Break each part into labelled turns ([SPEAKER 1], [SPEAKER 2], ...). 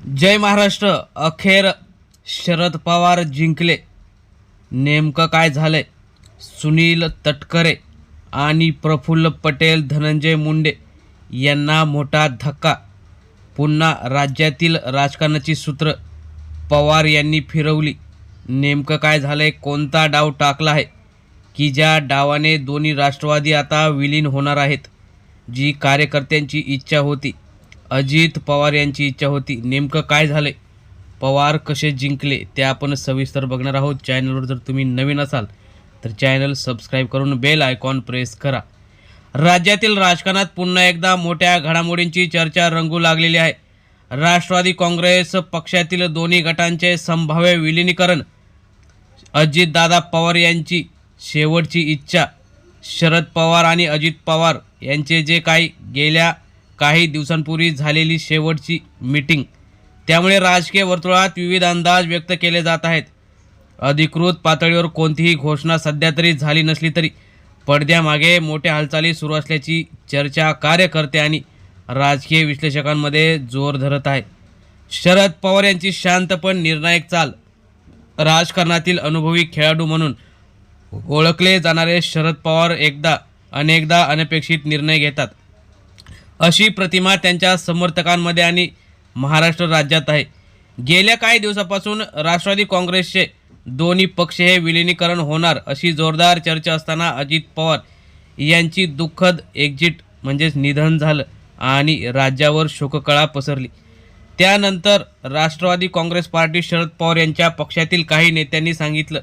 [SPEAKER 1] जय महाराष्ट्र. अखेर शरद पवार जिंकले. नेमकं काय झालंय? सुनील तटकरे आणि प्रफुल्ल पटेल, धनंजय मुंडे यांना मोठा धक्का. पुन्हा राज्यातील राजकारणाची सूत्र पवार यांनी फिरवली. नेमकं काय झालंय? कोणता डाव टाकला आहे की ज्या डावाने दोन्ही राष्ट्रवादी आता विलीन होणार आहेत? जी कार्यकर्त्यांची इच्छा होती, अजित पवार यांची इच्छा होती, नेमकं काय झालंय? पवार कसे जिंकले ते आपण सविस्तर बघणार आहोत. चॅनलवर जर तुम्ही नवीन असाल तर चॅनल सबस्क्राईब करून बेल आयकॉन प्रेस करा. राज्यातील राजकारणात पुन्हा एकदा मोठ्या घडामोडींची चर्चा रंगू लागलेली आहे. राष्ट्रवादी काँग्रेस पक्षातील दोन्ही गटांचे संभाव्य विलिनीकरण, अजितदादा पवार यांची शेवटची इच्छा, शरद पवार आणि अजित पवार यांचे जे गेल्या काही दिवसांपूर्वी झालेली शेवटची मीटिंग, त्यामुळे राजकीय वर्तुळात विविध अंदाज व्यक्त केले जात आहेत. अधिकृत पातळीवर कोणतीही घोषणा सध्या तरी झाली नसली तरी पडद्यामागे मोठ्या हालचाली सुरू असल्याची चर्चा कार्यकर्ते आणि राजकीय विश्लेषकांमध्ये जोर धरत आहे. शरद पवार यांची शांत पण निर्णायक चाल. राजकारणातील अनुभवी खेळाडू म्हणून ओळखले जाणारे शरद पवार अनेकदा अनपेक्षित निर्णय घेतात, अशी प्रतिमा त्यांच्या समर्थकांमध्ये आणि महाराष्ट्र राज्यात आहे. गेल्या काही दिवसापासून राष्ट्रवादी काँग्रेसचे दोन्ही पक्ष हे विलिनीकरण होणार अशी जोरदार चर्चा असताना अजित पवार यांची दुःखद एक्झिट म्हणजेच निधन झालं आणि राज्यावर शोककळा पसरली. त्यानंतर राष्ट्रवादी काँग्रेस पार्टी शरद पवार यांच्या पक्षातील काही नेत्यांनी सांगितलं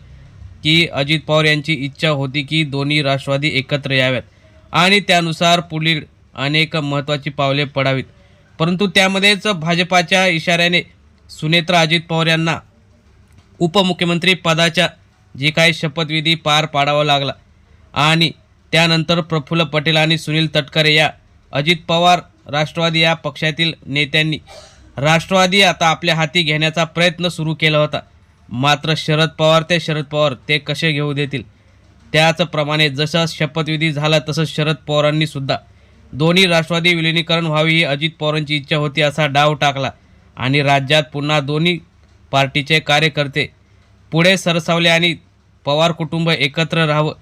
[SPEAKER 1] की अजित पवार यांची इच्छा होती की दोन्ही राष्ट्रवादी एकत्र याव्यात आणि त्यानुसार पुढील अनेक महत्त्वाची पावले पडावीत. परंतु त्यामध्येच भाजपाच्या इशाऱ्याने सुनेत्रा अजित पवार यांना उपमुख्यमंत्री पदाच्या जे काही शपथविधी पार पाडावा लागला आणि त्यानंतर प्रफुल्ल पटेल आणि सुनील तटकरे या अजित पवार राष्ट्रवादी या पक्षातील नेत्यांनी राष्ट्रवादी आता आपल्या हाती घेण्याचा प्रयत्न सुरू केला होता. मात्र शरद पवार ते कसे घेऊ देतील? त्याचप्रमाणे जसा शपथविधी झाला तसंच शरद पवारांनी सुद्धा दोन्ही राष्ट्रवादी विलिनीकरण व्हावी ही अजित पवारांची इच्छा होती असा डाव टाकला आणि राज्यात पुन्हा दोन्ही पार्टीचे कार्यकर्ते पुढे सरसावले आणि पवार कुटुंब एकत्र राहावं,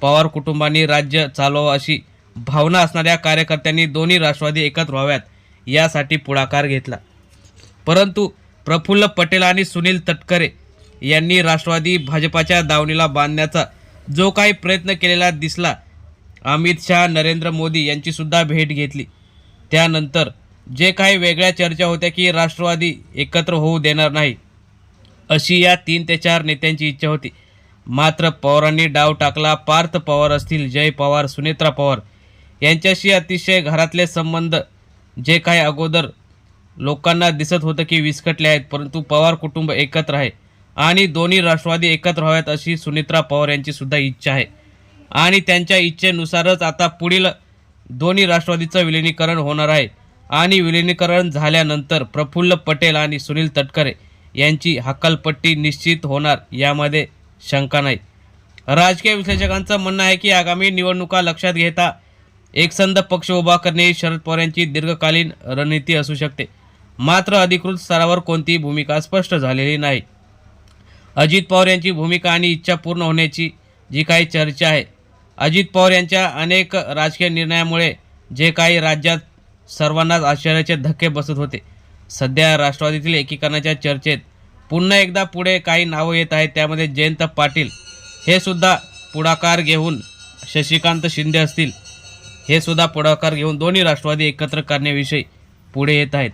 [SPEAKER 1] पवार कुटुंबांनी राज्य चालवावं अशी भावना असणाऱ्या कार्यकर्त्यांनी दोन्ही राष्ट्रवादी एकत्र व्हाव्यात यासाठी पुढाकार घेतला. परंतु प्रफुल्ल पटेल आणि सुनील तटकरे यांनी राष्ट्रवादी भाजपाच्या दावणीला बांधण्याचा जो काही प्रयत्न केलेला दिसला. अमित शहा, नरेंद्र मोदी यांची सुद्धा भेट घेतली. त्यानंतर जे काही वेगळ्या चर्चा होत्या की राष्ट्रवादी एकत्र होऊ देणार नाही अशी या 3 ते 4 नेत्यांची इच्छा होती. मात्र पवारांनी डाव टाकला. पार्थ पवार असतील, जय पवार, सुनेत्रा पवार यांच्याशी अतिशय घरातले संबंध जे काही अगोदर लोकांना दिसत होतं की विस्कटले आहेत, परंतु पवार कुटुंब एकत्र आहे आणि दोन्ही राष्ट्रवादी एकत्र व्हाव्यात अशी सुनेत्रा पवार यांची सुद्धा इच्छा आहे आणि त्यांच्या इच्छेनुसारच आता पुढील दोन्ही राष्ट्रवादीचं विलिनीकरण होणार आहे आणि विलिनीकरण झाल्यानंतर प्रफुल्ल पटेल आणि सुनील तटकरे यांची हकालपट्टी निश्चित होणार यामध्ये शंका नाही. राजकीय विश्लेषकांचं म्हणणं आहे की आगामी निवडणुका लक्षात घेता एकसंध पक्ष उभा करणे ही शरद पवार यांची दीर्घकालीन रणनीती असू शकते. मात्र अधिकृत स्तरावर कोणतीही भूमिका स्पष्ट झालेली नाही. अजित पवार यांची भूमिका आणि इच्छा पूर्ण होण्याची जी काही चर्चा आहे, अजित पवार यांच्या अनेक राजकीय निर्णयामुळे जे काही राज्यात सर्वांनाच आश्चर्याचे धक्के बसत होते, सध्या राष्ट्रवादीतील एकीकरणाच्या चर्चेत पुन्हा एकदा पुढे काही नावं येत आहेत. त्यामध्ये जयंत पाटील हे सुद्धा पुढाकार घेऊन, शशिकांत शिंदे असतील हे सुद्धा पुढाकार घेऊन दोन्ही राष्ट्रवादी एकत्र करण्याविषयी पुढे येत आहेत.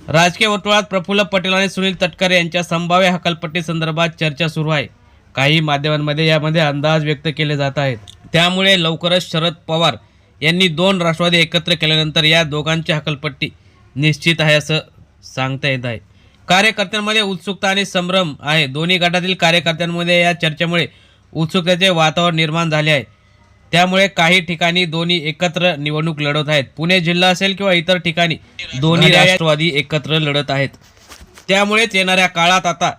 [SPEAKER 1] राजकीय वर्तुळात प्रफुल्ल पटेल आणि सुनील तटकरे यांच्या संभाव्य हकालपट्टी संदर्भात चर्चा सुरू आहे. काही माध्यमांमध्ये यामध्ये अंदाज व्यक्त केले जात आहेत. त्यामुळे लवकरच शरद पवार यांनी 2 राष्ट्रवादी एकत्र केल्यानंतर या दोघांची हकालपट्टी निश्चित आहे असं सांगता येत आहे. कार्यकर्त्यांमध्ये उत्सुकता आणि संभ्रम आहे. दोन्ही गटातील कार्यकर्त्यांमध्ये या चर्चेमुळे उत्सुकतेचे वातावरण निर्माण झाले आहे. त्यामुळे काही ठिकाणी दोन्ही एकत्र निवडणूक लढवत आहेत. पुणे जिल्हा असेल किंवा इतर ठिकाणी दोन्ही राष्ट्रवादी एकत्र लढत आहेत. त्यामुळेच येणाऱ्या काळात आता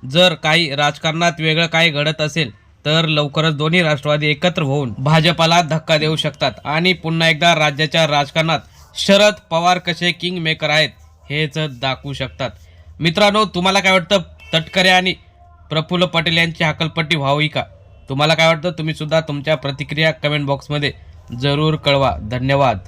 [SPEAKER 1] जर काही राजकारणात वेगळं काही घडत असेल तर लवकरच दोन्ही राष्ट्रवादी एकत्र होऊन भाजपाला धक्का देऊ शकतात आणि पुन्हा एकदा राज्याच्या राजकारणात शरद पवार कसे किंग मेकर आहेत हेच दाखवू शकतात. मित्रांनो, तुम्हाला काय वाटतं, तटकरे आणि प्रफुल्ल पटेल यांची हकालपट्टी व्हावी का? तुम्हाला काय वाटतं? तुम्ही सुद्धा तुमच्या प्रतिक्रिया कमेंट बॉक्समध्ये जरूर कळवा. धन्यवाद.